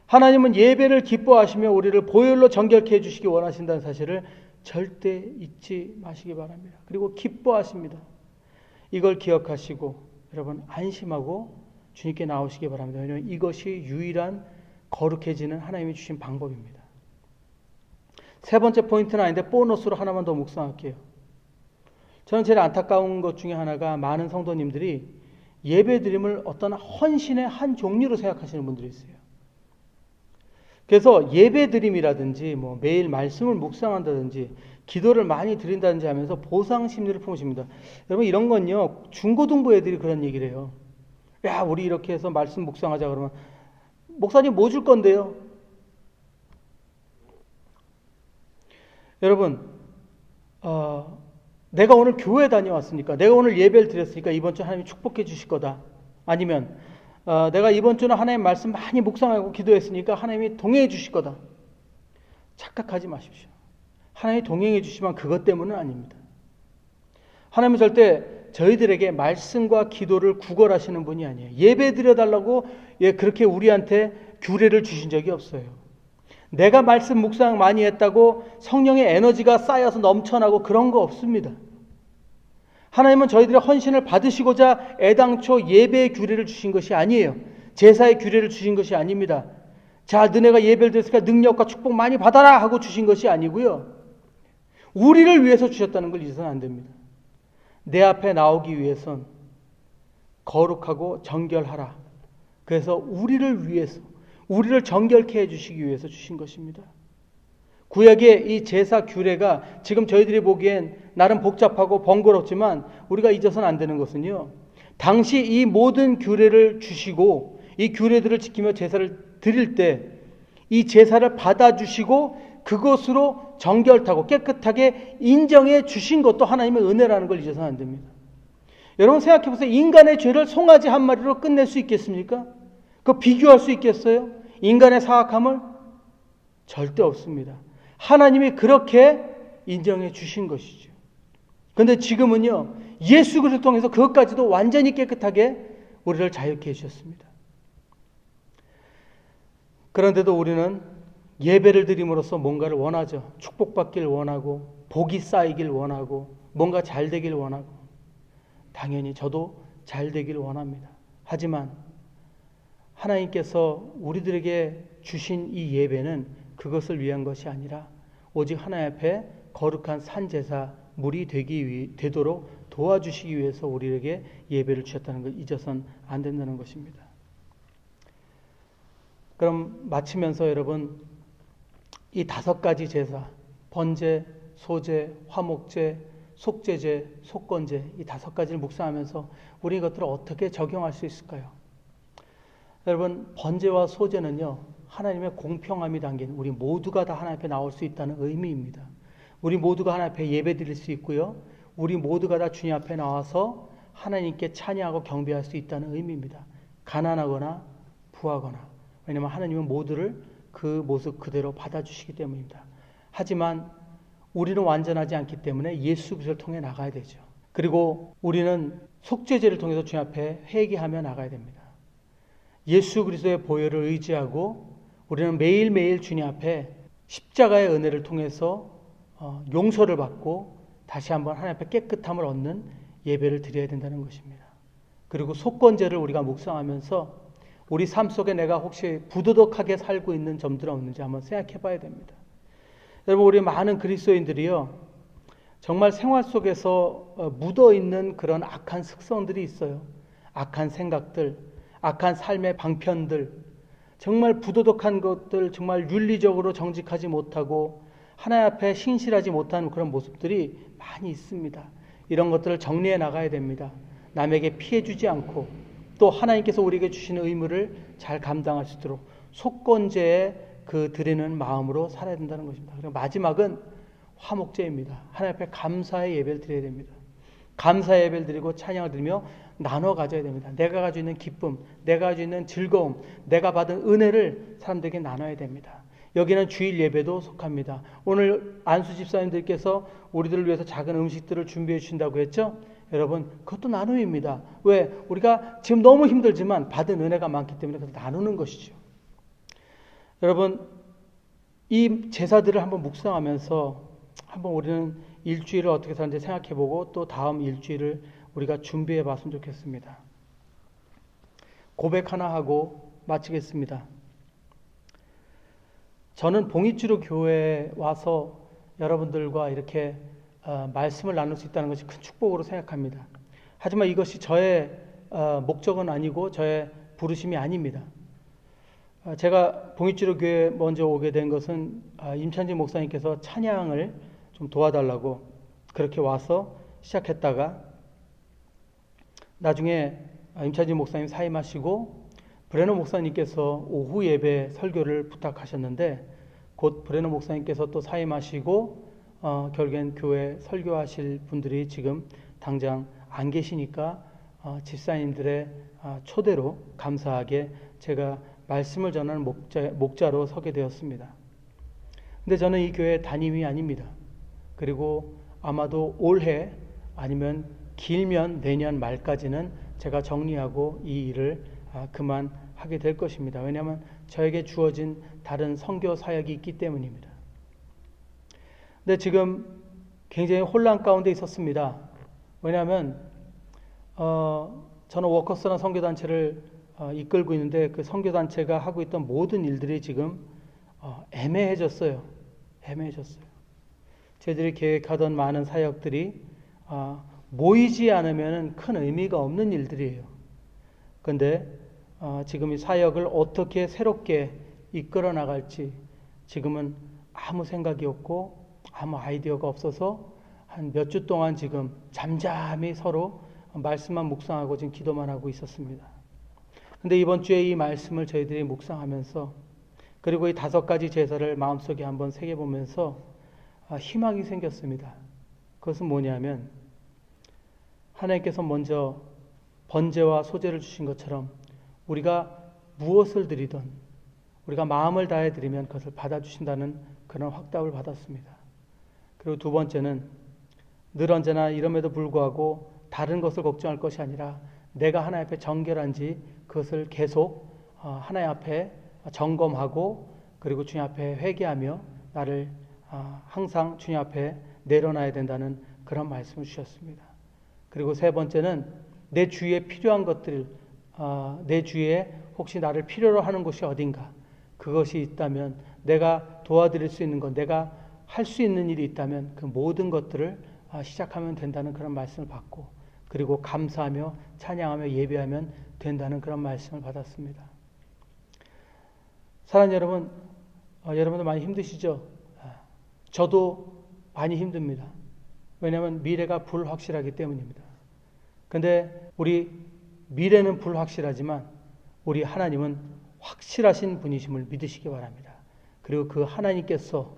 하나님은 예배를 기뻐하시며 우리를 보혈로 정결케 해주시기 원하신다는 사실을 절대 잊지 마시기 바랍니다. 그리고 기뻐하십니다. 이걸 기억하시고 여러분 안심하고 주님께 나오시기 바랍니다. 왜냐하면 이것이 유일한 거룩해지는 하나님이 주신 방법입니다. 3번째 포인트는 아닌데 보너스로 하나만 더 묵상할게요. 저는 제일 안타까운 것 중에 하나가 많은 성도님들이 예배드림을 어떤 헌신의 한 종류로 생각하시는 분들이 있어요. 그래서 예배드림이라든지 매일 말씀을 묵상한다든지 기도를 많이 드린다든지 하면서 보상 심리를 품으십니다. 여러분 이런 건요 중고등부 애들이 그런 얘기를 해요. 야 우리 이렇게 해서 말씀 묵상하자 그러면 목사님 뭐 줄 건데요? 여러분 내가 오늘 교회 다녀왔으니까 내가 오늘 예배를 드렸으니까 이번 주 하나님이 축복해 주실 거다. 아니면 내가 이번 주는 하나님 말씀 많이 묵상하고 기도했으니까 하나님이 동행해 주실 거다. 착각하지 마십시오. 하나님이 동행해 주시면 그것 때문은 아닙니다. 하나님은 절대 저희들에게 말씀과 기도를 구걸하시는 분이 아니에요. 예배 드려달라고 그렇게 우리한테 규례를 주신 적이 없어요. 내가 말씀 묵상 많이 했다고 성령의 에너지가 쌓여서 넘쳐나고 그런 거 없습니다. 하나님은 저희들의 헌신을 받으시고자 애당초 예배의 규례를 주신 것이 아니에요. 제사의 규례를 주신 것이 아닙니다. 자, 너네가 예배를 드렸으니까 능력과 축복 많이 받아라 하고 주신 것이 아니고요. 우리를 위해서 주셨다는 걸 잊어서는 안 됩니다. 내 앞에 나오기 위해선 거룩하고 정결하라. 그래서 우리를 위해서 우리를 정결케 해주시기 위해서 주신 것입니다. 구약의 이 제사 규례가 지금 저희들이 보기엔 나름 복잡하고 번거롭지만 우리가 잊어서는 안 되는 것은요. 당시 이 모든 규례를 주시고 이 규례들을 지키며 제사를 드릴 때 이 제사를 받아주시고 그것으로 정결하고 깨끗하게 인정해 주신 것도 하나님의 은혜라는 걸 잊어서는 안 됩니다. 여러분 생각해 보세요. 인간의 죄를 송아지 한 마리로 끝낼 수 있겠습니까? 그거 비교할 수 있겠어요? 인간의 사악함을? 절대 없습니다. 하나님이 그렇게 인정해 주신 것이죠. 그런데 지금은요. 예수 그리스도를 통해서 그것까지도 완전히 깨끗하게 우리를 자유케 해주셨습니다. 그런데도 우리는 예배를 드림으로써 뭔가를 원하죠. 축복받길 원하고 복이 쌓이길 원하고 뭔가 잘 되길 원하고 당연히 저도 잘 되길 원합니다. 하지만 하나님께서 우리들에게 주신 이 예배는 그것을 위한 것이 아니라 오직 하나님 앞에 거룩한 산제사 물이 되도록 도와주시기 위해서 우리에게 예배를 주셨다는 걸 잊어서는 안 된다는 것입니다. 그럼 마치면서 여러분, 이 5가지 제사, 번제, 소제, 화목제, 속제제, 속건제, 이 5가지를 묵상하면서 우리 이것들을 어떻게 적용할 수 있을까요? 여러분, 번제와 소제는요, 하나님의 공평함이 담긴 우리 모두가 다 하나님 앞에 나올 수 있다는 의미입니다. 우리 모두가 하나님 앞에 예배 드릴 수 있고요, 우리 모두가 다 주님 앞에 나와서 하나님께 찬양하고 경배할 수 있다는 의미입니다. 가난하거나 부하거나. 왜냐하면 하나님은 모두를 그 모습 그대로 받아주시기 때문입니다. 하지만 우리는 완전하지 않기 때문에 예수 그리스도를 통해 나가야 되죠. 그리고 우리는 속죄제를 통해서 주님 앞에 회개하며 나가야 됩니다. 예수 그리스도의 보혈을 의지하고 우리는 매일매일 주님 앞에 십자가의 은혜를 통해서 용서를 받고 다시 한번 하나님 앞에 깨끗함을 얻는 예배를 드려야 된다는 것입니다. 그리고 속건제를 우리가 묵상하면서 우리 삶 속에 내가 혹시 부도덕하게 살고 있는 점들은 없는지 한번 생각해 봐야 됩니다. 여러분, 우리 많은 그리스도인들이요, 정말 생활 속에서 묻어있는 그런 악한 습성들이 있어요. 악한 생각들, 악한 삶의 방편들, 정말 부도덕한 것들, 정말 윤리적으로 정직하지 못하고 하나님 앞에 신실하지 못하는 그런 모습들이 많이 있습니다. 이런 것들을 정리해 나가야 됩니다. 남에게 피해 주지 않고 또 하나님께서 우리에게 주시는 의무를 잘 감당할 수 있도록 속건제에 그 드리는 마음으로 살아야 된다는 것입니다. 그리고 마지막은 화목제입니다. 하나님 앞에 감사의 예배를 드려야 됩니다. 감사의 예배를 드리고 찬양을 드리며 나눠 가져야 됩니다. 내가 가지고 있는 기쁨, 내가 가지고 있는 즐거움, 내가 받은 은혜를 사람들에게 나눠야 됩니다. 여기는 주일 예배도 속합니다. 오늘 안수 집사님들께서 우리들을 위해서 작은 음식들을 준비해 주신다고 했죠? 여러분, 그것도 나눔입니다. 왜? 우리가 지금 너무 힘들지만 받은 은혜가 많기 때문에 그것을 나누는 것이죠. 여러분, 이 제사들을 한번 묵상하면서 한번 우리는 일주일을 어떻게 사는지 생각해보고 또 다음 일주일을 우리가 준비해 봤으면 좋겠습니다. 고백 하나 하고 마치겠습니다. 저는 봉익주로 교회에 와서 여러분들과 이렇게 말씀을 나눌 수 있다는 것이 큰 축복으로 생각합니다. 하지만 이것이 저의 목적은 아니고 저의 부르심이 아닙니다. 제가 봉익주로 교회에 먼저 오게 된 것은 임찬진 목사님께서 찬양을 좀 도와달라고 그렇게 와서 시작했다가 나중에 임찬진 목사님 사임하시고 브레너 목사님께서 오후 예배 설교를 부탁하셨는데 곧 브레너 목사님께서 또 사임하시고 결국엔 교회 설교하실 분들이 지금 당장 안 계시니까 집사님들의 초대로 감사하게 제가 말씀을 전하는 목자로 서게 되었습니다. 근데 저는 이 교회 담임이 아닙니다. 그리고 아마도 올해 아니면 길면 내년 말까지는 제가 정리하고 이 일을 그만하게 될 것입니다. 왜냐하면 저에게 주어진 다른 선교 사역이 있기 때문입니다. 근데 지금 굉장히 혼란 가운데 있었습니다. 왜냐하면 저는 워커스라는 선교단체를 이끌고 있는데 그 선교단체가 하고 있던 모든 일들이 지금 애매해졌어요. 저희들이 계획하던 많은 사역들이 모이지 않으면 큰 의미가 없는 일들이에요. 그런데 지금 이 사역을 어떻게 새롭게 이끌어 나갈지 지금은 아무 생각이 없고 아무 아이디어가 없어서 한 몇 주 동안 지금 잠잠히 서로 말씀만 묵상하고 지금 기도만 하고 있었습니다. 근데 이번 주에 이 말씀을 저희들이 묵상하면서 그리고 이 5가지 제사를 마음속에 한번 새겨보면서 희망이 생겼습니다. 그것은 뭐냐면 하나님께서 먼저 번제와 소제를 주신 것처럼 우리가 무엇을 드리든 우리가 마음을 다해 드리면 그것을 받아주신다는 그런 확답을 받았습니다. 그리고 두 번째는 늘 언제나 이럼에도 불구하고 다른 것을 걱정할 것이 아니라 내가 하나님 앞에 정결한지 그것을 계속 하나님 앞에 점검하고 그리고 주님 앞에 회개하며 나를 항상 주님 앞에 내려놔야 된다는 그런 말씀을 주셨습니다. 그리고 세 번째는 내 주위에 필요한 것들 내 주위에 혹시 나를 필요로 하는 곳이 어딘가, 그것이 있다면, 내가 도와드릴 수 있는 것, 내가 할 수 있는 일이 있다면 그 모든 것들을 시작하면 된다는 그런 말씀을 받고, 그리고 감사하며 찬양하며 예배하면 된다는 그런 말씀을 받았습니다. 사랑하는 여러분, 여러분도 많이 힘드시죠? 저도 많이 힘듭니다. 왜냐하면 미래가 불확실하기 때문입니다. 근데 우리 미래는 불확실하지만 우리 하나님은 확실하신 분이심을 믿으시기 바랍니다. 그리고 그 하나님께서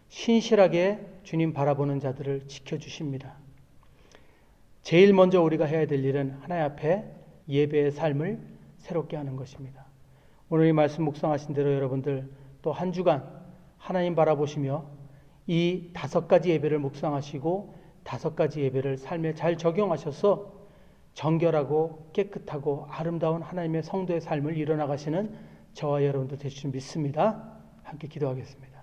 신실하게 주님 바라보는 자들을 지켜주십니다. 제일 먼저 우리가 해야 될 일은 하나님 앞에 예배의 삶을 새롭게 하는 것입니다. 오늘 이 말씀 묵상하신 대로 여러분들 또 한 주간 하나님 바라보시며 이 5가지 예배를 묵상하시고 5가지 예배를 삶에 잘 적용하셔서 정결하고 깨끗하고 아름다운 하나님의 성도의 삶을 이뤄나가시는 저와 여러분도 되실 줄 믿습니다. 함께 기도하겠습니다.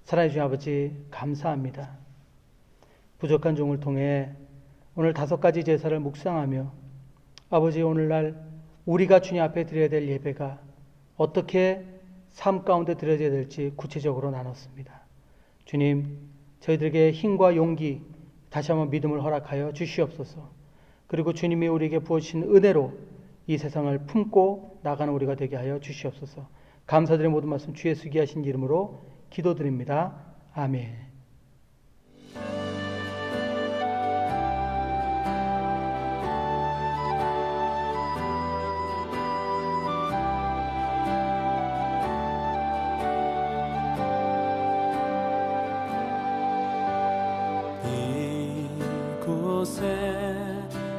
사랑해 주신 아버지, 감사합니다. 부족한 종을 통해 오늘 5가지 제사를 묵상하며 아버지, 오늘날 우리가 주님 앞에 드려야 될 예배가 어떻게 삶 가운데 드려져야 될지 구체적으로 나눴습니다. 주님, 저희들에게 힘과 용기, 다시 한번 믿음을 허락하여 주시옵소서. 그리고 주님이 우리에게 부어주신 은혜로 이 세상을 품고 나가는 우리가 되게 하여 주시옵소서. 감사드리는 모든 말씀 주 예수 귀하신 이름으로 기도드립니다. 아멘.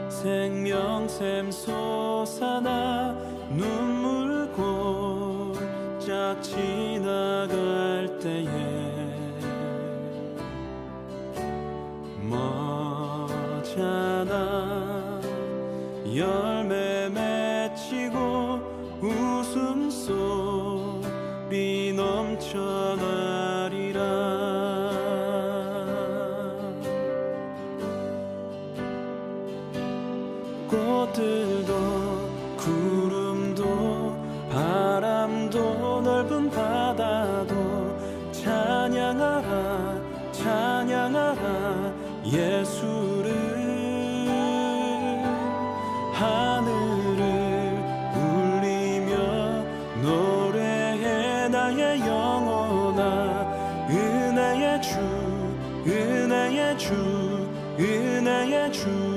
생명샘 솟아나 눈물 골짝 지나갈 때에 머잖아 열매 맺히고 웃음소리 넘쳐나리라. 꽃들도 구름도 바람도 넓은 바다도 찬양하라 찬양하라 예수를. 하늘을 울리며 노래해 나의 영혼아. 은혜의 주 은혜의 주 은혜의 주.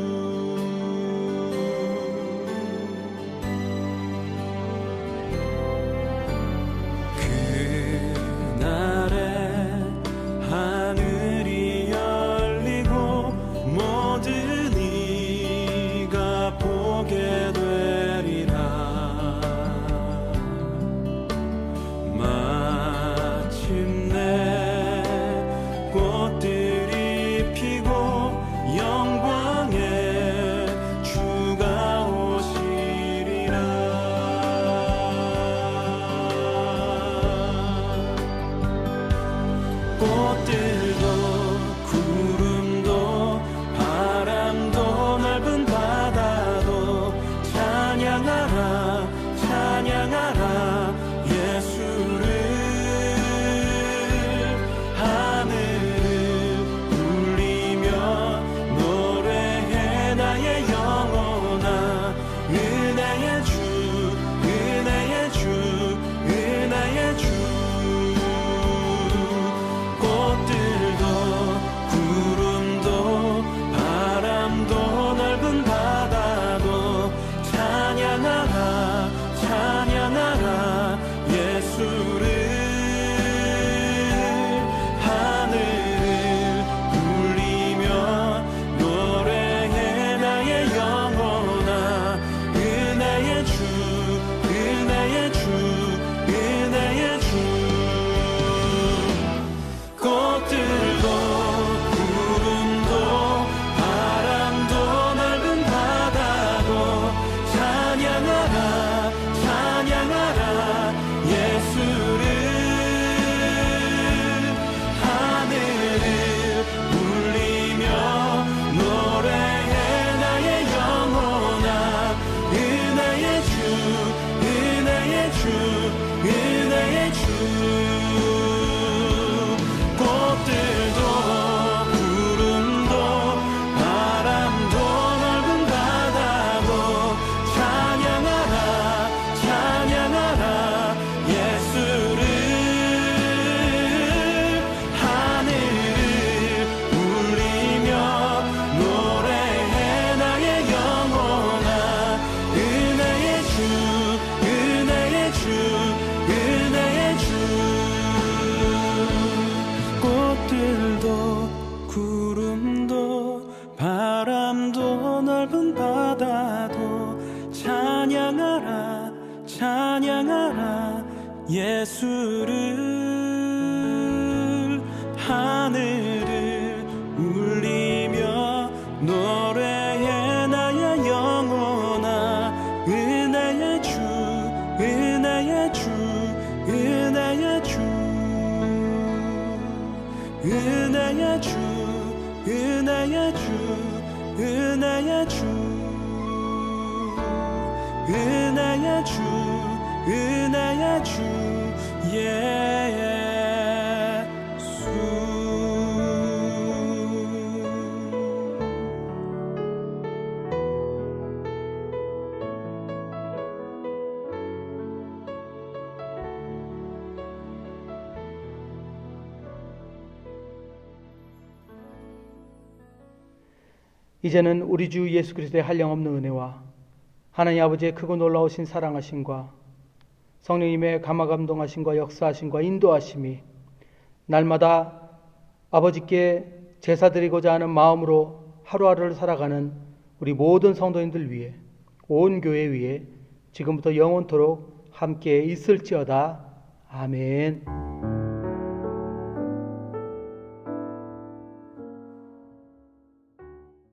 주 은혜의 주 꽃들도 구름도 바람도 넓은 바다도 찬양하라 찬양하라 예수를 하늘을 울리며 노래해 나의 영혼아 은혜의 주 은혜의 주 은혜의 주 꽃들도 구름도 바람도 넓은 바다도 찬양하라 찬양하라 예수를 하늘을 울리며 노래해 나의 영혼아 은혜의 주 은혜의 주 은혜의 주 은혜의 주 은혜의 주 은혜의 주 은혜의 주 은혜의 주 이제는 우리 주 예수 그리스도의 한량없는 은혜와 하나님 아버지의 크고 놀라우신 사랑하심과 성령님의 감화감동하심과 역사하심과 인도하심이 날마다 아버지께 제사드리고자 하는 마음으로 하루하루를 살아가는 우리 모든 성도님들 위해 온 교회 위에 지금부터 영원토록 함께 있을지어다. 아멘.